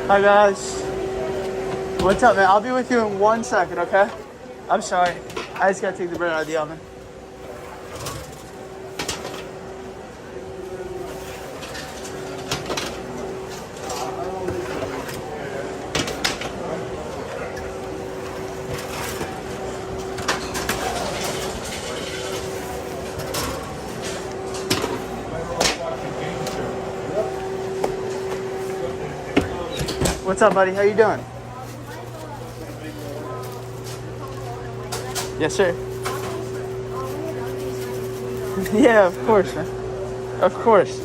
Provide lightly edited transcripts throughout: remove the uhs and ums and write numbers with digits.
Hi guys. What's up, man? I'll be with you in 1 second, okay? I'm sorry. I just gotta take the bread out of the oven. What's up, buddy? How you doing? Yes, sir. Yeah, of course, man. Of course.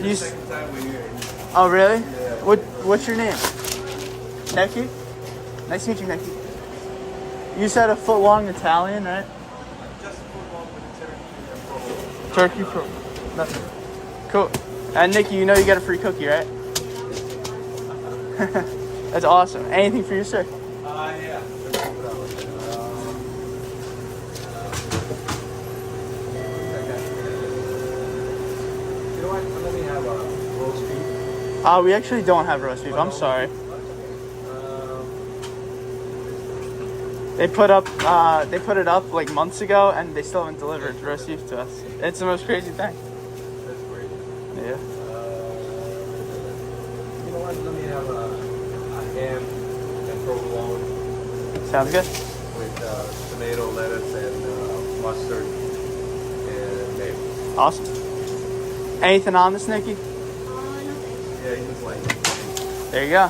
You. Oh, really? Yeah. What's your name? Neki? Nice to meet you, Neki. You said a foot long Italian, right? Just a foot long with a Turkey pro. Nothing. Cool. And Nikki, you know you got a free cookie, right? That's awesome. Anything for you, sir? Yeah. You know what? Let me have a roast beef. We actually don't have roast beef. I'm sorry. They put it up like months ago, and they still haven't delivered roast beef to us. It's the most crazy thing. That's great. Yeah. You know what? Let me have a ham and provolone. Sounds good. With tomato, lettuce, and mustard and mayo. Awesome. Anything on this, Nikki? Yeah, he was like. There you go.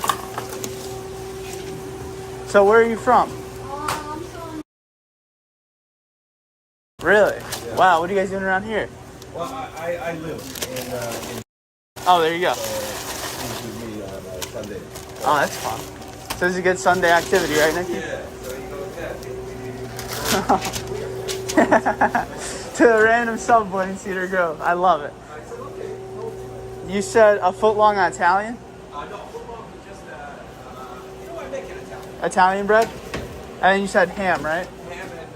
So where are you from? Really? Yeah. Wow, what are you guys doing around here? Well, I live in Oh, there you go. with me on Sunday. Oh, that's fun. So this is a good Sunday activity, right, Nikki? Yeah, so you go, To the random SubWay in Cedar Grove. I love it. I said, okay. You said a foot long on Italian? No, football is just, you know what, I make it Italian. Italian bread? And then you said ham, right? Ham and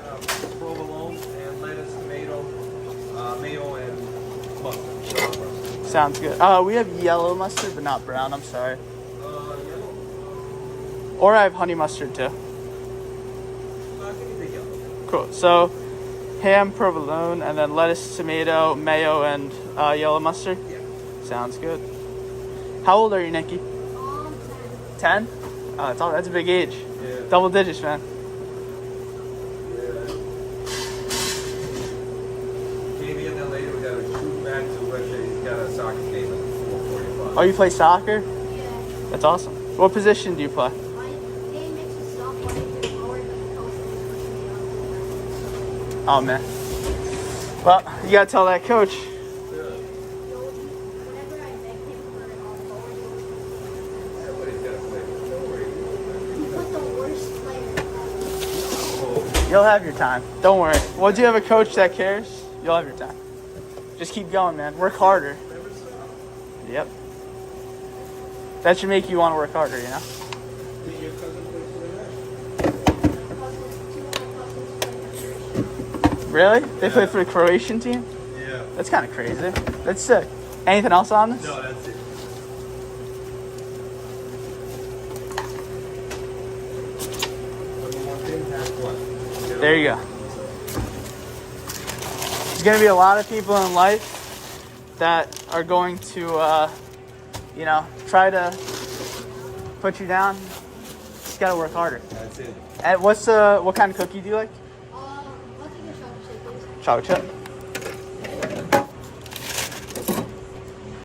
provolone and lettuce, tomato, mayo, and mustard. Sounds good. We have yellow mustard, but not brown. I'm sorry. Yellow? Or I have honey mustard too. Give me the yellow. Cool. So ham, provolone, and then lettuce, tomato, mayo, and yellow mustard. Yeah. Sounds good. How old are you, Nikki? 10. 10? Oh, that's a big age. Yeah. Double digits, man. Maybe and then later we got to shoot back to Russia. He's got a soccer game at 4:45. Oh, you play soccer? Yeah. That's awesome. What position do you play? My game mixes stuff when I get forward, but the coach is Oh, man. Well, you gotta tell that coach. whenever I beg him for it on forward, Everybody's got to play. Don't worry. he put the worst player. You'll have your time. Don't worry. Once you have a coach that cares, you'll have your time. Just keep going, man. Work harder. Yep. That should make you want to work harder, you know? Did your cousin play for the Really? They play for the Croatian team? Yeah. That's kind of crazy. That's sick. Anything else on this? No, that's it. Number one thing, half one. There you go. There's going to be a lot of people in life that are going to, try to put you down. Just got to work harder. That's it. And what kind of cookie do you like? I'll take a chocolate chip, please. Chocolate chip?